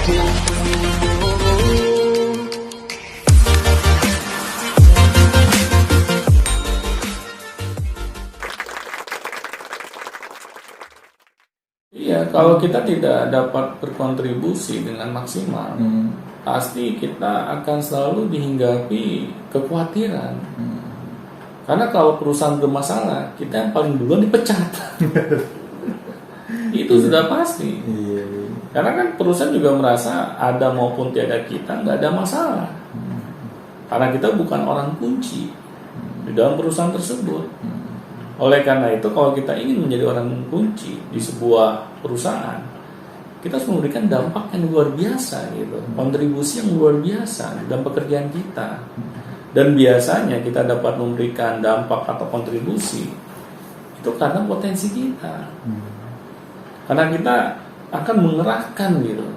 Iya, kalau kita tidak dapat berkontribusi dengan maksimal, pasti kita akan selalu dihinggapi kekhawatiran. Karena kalau perusahaan bermasalah, kita yang paling duluan dipecat. Itu sudah pasti. Karena kan perusahaan juga merasa ada maupun tiada kita nggak ada masalah. Karena kita bukan orang kunci di dalam perusahaan tersebut. Oleh karena itu, kalau kita ingin menjadi orang kunci di sebuah perusahaan, kita harus memberikan dampak yang luar biasa, gitu, kontribusi yang luar biasa dalam pekerjaan kita. Dan biasanya kita dapat memberikan dampak atau kontribusi itu karena potensi kita, karena kita akan mengerahkan gitu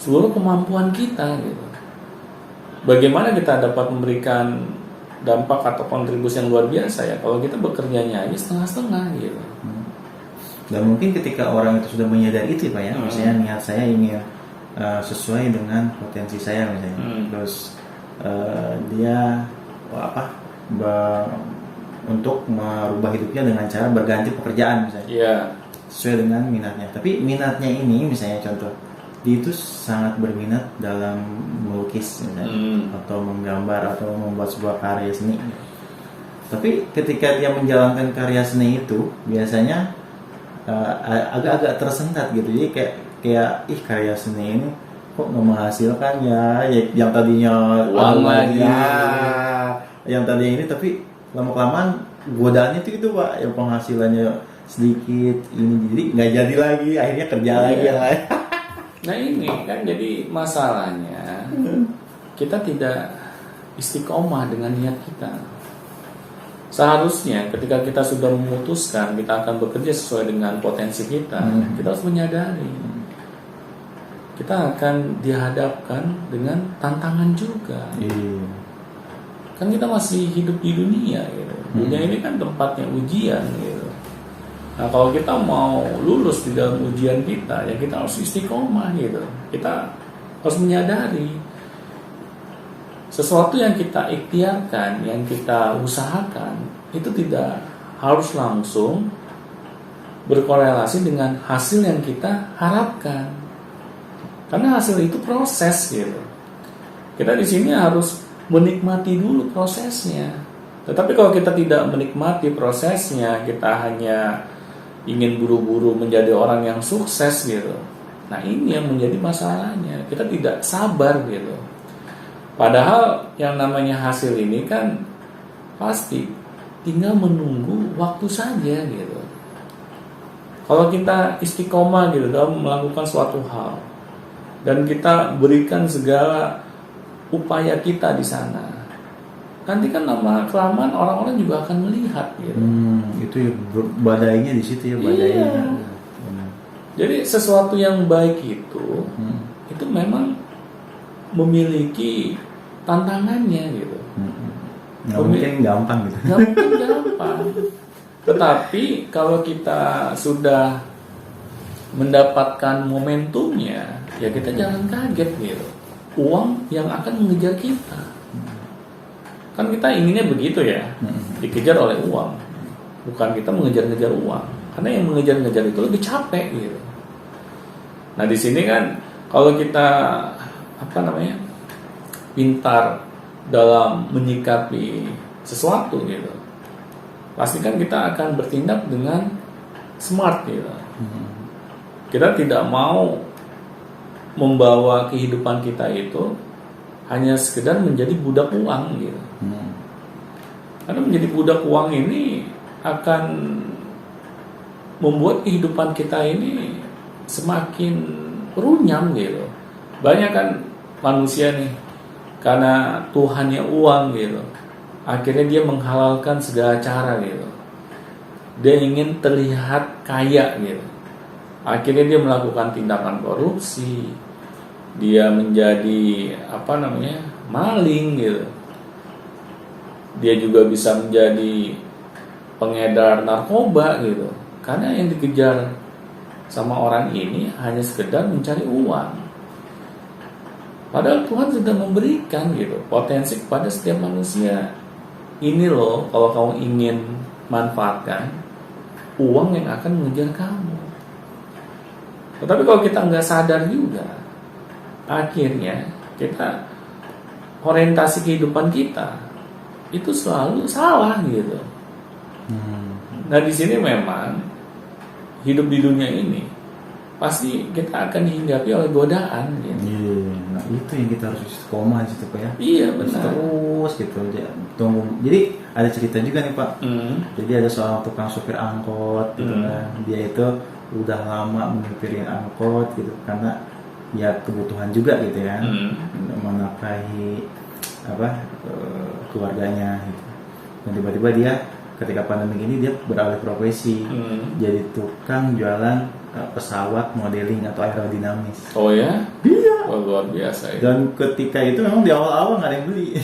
seluruh kemampuan kita, gitu. Bagaimana kita dapat memberikan dampak atau kontribusi yang luar biasa ya kalau kita bekerjanya aja setengah-setengah gitu. Dan mungkin ketika orang itu sudah menyadari itu Pak ya, misalnya niat saya ingin sesuai dengan potensi saya misalnya, terus dia untuk merubah hidupnya dengan cara berganti pekerjaan misalnya, sesuai dengan minatnya. Tapi minatnya ini misalnya contoh, dia itu sangat berminat dalam melukis misalnya, atau menggambar atau membuat sebuah karya seni. Tapi ketika dia menjalankan karya seni itu biasanya agak-agak tersendat gitu. Jadi kayak karya seni ini kok nggak menghasilkan ya, yang tadinya uang lagi yang tadinya ini, tapi lama-kelamaan godaannya itu Pak, yang penghasilannya sedikit ini, jadi nggak jadi lagi, akhirnya kerja lagi yang lain. Nah ini kan jadi masalahnya, kita tidak istiqomah dengan niat kita. Seharusnya ketika kita sudah memutuskan kita akan bekerja sesuai dengan potensi kita, kita harus menyadari kita akan dihadapkan dengan tantangan juga. Kan kita masih hidup di dunia gitu. Dunia ini kan tempatnya ujian gitu. Nah kalau kita mau lulus di dalam ujian kita, ya kita harus istiqomah gitu. Kita harus menyadari sesuatu yang kita ikhtiarkan, yang kita usahakan, itu tidak harus langsung berkorelasi dengan hasil yang kita harapkan. Karena hasil itu proses gitu. Kita di sini harus menikmati dulu prosesnya. Tetapi kalau kita tidak menikmati prosesnya, kita hanya ingin buru-buru menjadi orang yang sukses gitu. Nah ini yang menjadi masalahnya. Kita tidak sabar gitu. Padahal yang namanya hasil ini kan pasti tinggal menunggu waktu saja gitu. Kalau kita istiqomah gitu dalam melakukan suatu hal dan kita berikan segala upaya kita di sana, nanti kan lama kelamaan orang-orang juga akan melihat gitu. Itu ya badainya di situ ya, badainya. Iya. Jadi sesuatu yang baik itu memang memiliki tantangannya gitu. Nggak mungkin gampang gitu. Nggak mungkin gampang. Tetapi kalau kita sudah mendapatkan momentumnya, ya kita jangan kaget gitu. Uang yang akan mengejar kita. Kan kita inginnya begitu ya, dikejar oleh uang. Bukan kita mengejar-ngejar uang. Karena yang mengejar-ngejar itu lebih capek gitu. Nah di sini kan kalau kita pintar dalam menyikapi sesuatu gitu, pasti kan kita akan bertindak dengan smart gitu. Kita tidak mau membawa kehidupan kita itu hanya sekedar menjadi budak uang gitu. Karena menjadi budak uang ini akan membuat kehidupan kita ini semakin runyam gitu. Banyak kan manusia nih, karena Tuhannya uang gitu, akhirnya dia menghalalkan segala cara gitu. Dia ingin terlihat kaya gitu, akhirnya dia melakukan tindakan korupsi, dia menjadi maling gitu. Dia juga bisa menjadi pengedar narkoba gitu. Karena yang dikejar sama orang ini hanya sekedar mencari uang. Padahal Tuhan sudah memberikan gitu potensi kepada setiap manusia. Ini loh, kalau kamu ingin manfaatkan, uang yang akan mengejar kamu. Tetapi kalau kita nggak sadar juga, akhirnya kita orientasi kehidupan kita itu selalu salah gitu. Nah di sini memang hidup di dunia ini pasti kita akan dihinggapi oleh godaan gitu. Nah itu yang kita harus koma di situ Pak ya. Iya benar. Terus gitu tunggu. Jadi ada cerita juga nih Pak. Jadi ada seorang tukang supir angkot gitu kan. Dia itu udah lama menyupirin angkot gitu karena ya kebutuhan juga gitu ya. Menafkahi keluarganya gitu. Dan tiba-tiba dia ketika pandemi ini dia beralih profesi jadi tukang jualan pesawat modeling atau aerodinamis. Oh ya? Iya. Oh, luar biasa ya. Dan ketika itu memang di awal-awal nggak ada yang beli.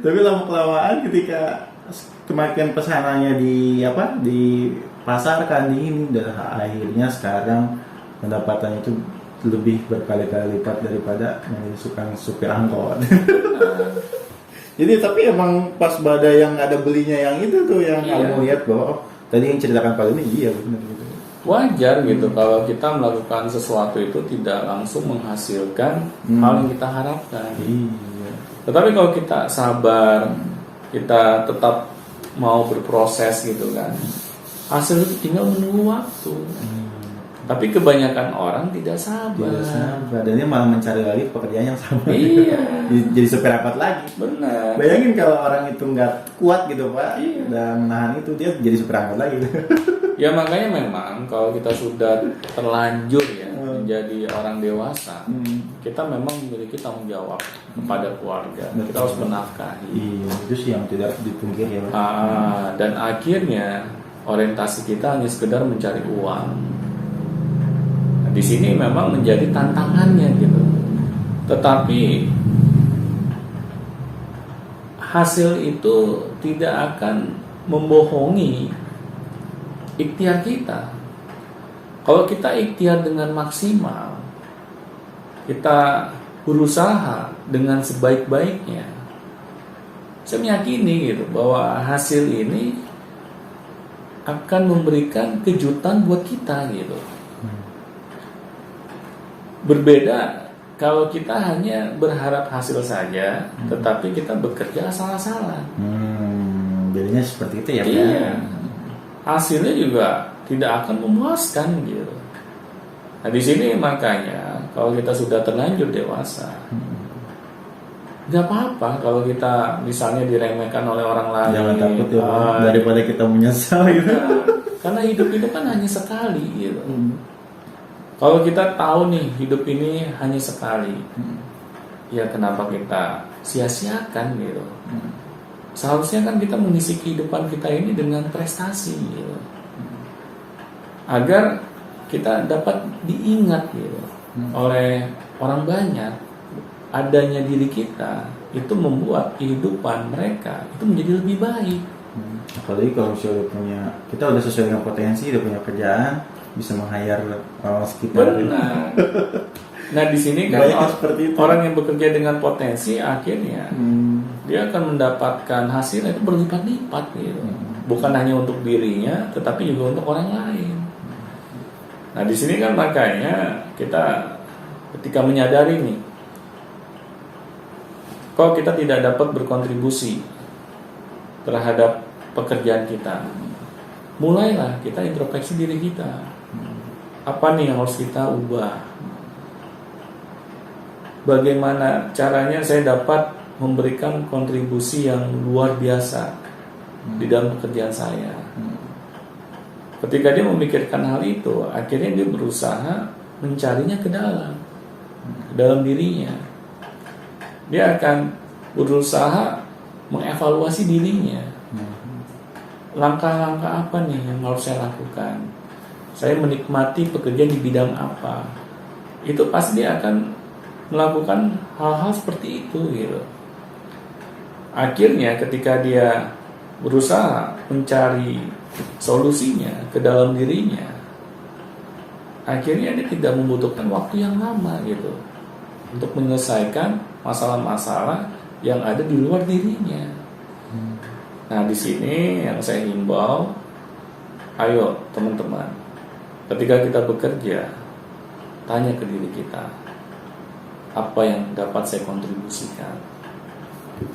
Tapi lama-kelamaan ketika semakin pesanannya dipasarkan di ini dan akhirnya sekarang pendapatannya itu lebih berkali-kali lipat daripada suka supir angkot. Jadi tapi emang pas badai yang ada belinya yang itu tuh yang aku lihat bahwa tadi yang ceritakan kali ini iya benar gitu. Wajar gitu kalau kita melakukan sesuatu itu tidak langsung menghasilkan hal yang kita harapkan. Iya. Tetapi kalau kita sabar, kita tetap mau berproses gitu kan, hasil itu tinggal menunggu waktu. Tapi kebanyakan orang tidak sabar. Tidak sabar. Dan dia malah mencari lagi pekerjaan yang sama. Iya. Jadi supir angkot lagi. Benar. Bayangin kalau orang itu nggak kuat gitu Pak, dan menahan itu dia jadi supir angkot lagi. Ya makanya memang kalau kita sudah terlanjur ya menjadi orang dewasa, kita memang memiliki tanggung jawab kepada keluarga. Kita harus menafkahi. Iya, itu sih yang tidak dipungkiri ya Pak. Dan akhirnya orientasi kita hanya sekedar mencari uang. Di sini memang menjadi tantangannya gitu. Tetapi hasil itu tidak akan membohongi ikhtiar kita. Kalau kita ikhtiar dengan maksimal, kita berusaha dengan sebaik-baiknya, saya meyakini gitu bahwa hasil ini akan memberikan kejutan buat kita gitu. Berbeda kalau kita hanya berharap hasil saja, tetapi kita bekerja asal-asalan. Jadinya seperti itu ya Pak. Iya. Hasilnya juga tidak akan memuaskan gitu. Nah di sini makanya kalau kita sudah terlanjur dewasa, nggak apa-apa kalau kita misalnya diremehkan oleh orang lain. Jangan takut ya daripada kita menyesal gitu. Karena hidup itu kan hanya sekali gitu. Kalau kita tahu nih hidup ini hanya sekali, ya kenapa kita sia-siakan gitu? Seharusnya kan kita mengisi kehidupan kita ini dengan prestasi gitu. Agar kita dapat diingat gitu oleh orang banyak. Adanya diri kita itu membuat kehidupan mereka itu menjadi lebih baik. Apalagi kalau kita udah sesuai dengan potensi, udah punya kerjaan, bisa meng-hire orang sekitar. Benar. Nah di sini kan orang yang bekerja dengan potensi akhirnya dia akan mendapatkan hasil itu berlipat-lipat gitu. Bukan hanya untuk dirinya, tetapi juga untuk orang lain. Nah di sini kan makanya kita ketika menyadari nih, kalau kita tidak dapat berkontribusi terhadap pekerjaan kita, mulailah kita introspeksi diri kita. Apa nih yang harus kita ubah? Bagaimana caranya saya dapat memberikan kontribusi yang luar biasa di dalam pekerjaan saya? Ketika dia memikirkan hal itu, akhirnya dia berusaha mencarinya ke dalam dirinya. Dia akan berusaha mengevaluasi dirinya. Langkah-langkah apa nih yang harus saya lakukan? Saya menikmati pekerjaan di bidang apa? Itu pasti dia akan melakukan hal-hal seperti itu gitu. Akhirnya ketika dia berusaha mencari solusinya ke dalam dirinya, akhirnya dia tidak membutuhkan waktu yang lama gitu. untuk menyelesaikan masalah-masalah yang ada di luar dirinya. Nah, di sini yang saya himbau, ayo teman-teman, ketika kita bekerja, tanya ke diri kita, apa yang dapat saya kontribusikan?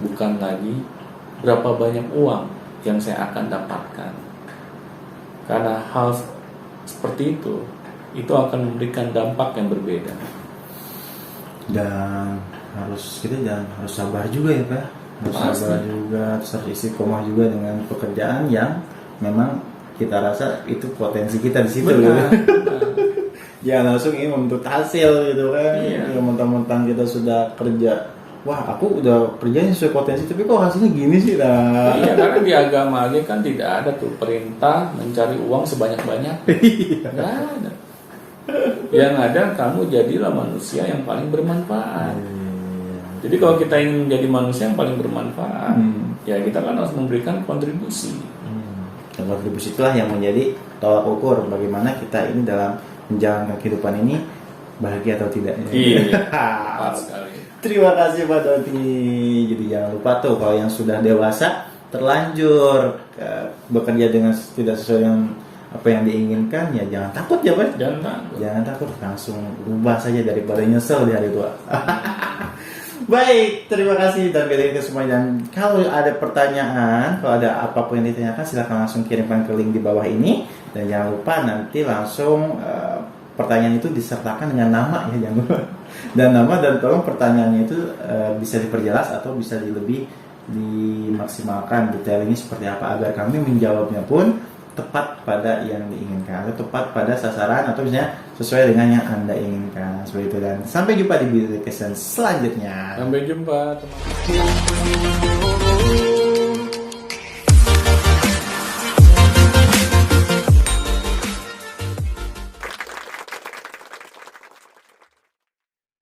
Bukan lagi berapa banyak uang yang saya akan dapatkan. Karena hal seperti itu akan memberikan dampak yang berbeda. Dan kita harus sabar juga ya Pak. Harus sabar juga, harus istiqomah juga dengan pekerjaan yang memang kita rasa itu potensi kita di situ. Benar. Jangan langsung ini menuntut hasil gitu kan. Iya. Ya, mentang-mentang kita sudah kerja, wah aku udah kerjanya sesuai potensi, tapi kok hasilnya gini sih lah. Iya, karena di agama aja kan tidak ada tuh perintah mencari uang sebanyak-banyak. Nggak ada. Yang ada kamu jadilah manusia yang paling bermanfaat. Jadi kalau kita ingin menjadi manusia yang paling bermanfaat, ya kita kan harus memberikan kontribusi. Dan kontribusi itulah yang menjadi tolak ukur bagaimana kita ini dalam menjalankan kehidupan ini bahagia atau tidak. Iya, tepat sekali. Terima kasih Pak Dodi. Jadi jangan lupa tuh kalau yang sudah dewasa terlanjur bekerja dengan tidak sesuai dengan apa yang diinginkan, ya jangan takut ya Pak. Jangan takut, langsung ubah saja daripada nyesel di hari tua. Baik, terima kasih dan itu semuanya. Dan kalau ada pertanyaan, kalau ada apapun yang ditanyakan, silahkan langsung kirimkan ke link di bawah ini. Dan jangan lupa nanti langsung pertanyaan itu disertakan dengan nama ya, jangan lupa. Dan nama, dan tolong pertanyaannya itu bisa diperjelas atau bisa lebih dimaksimalkan detailnya seperti apa agar kami menjawabnya pun tepat pada yang diinginkan atau tepat pada sasaran atau misalnya sesuai dengan yang Anda inginkan seperti itu. Dan sampai jumpa di video selanjutnya. Sampai jumpa teman-teman.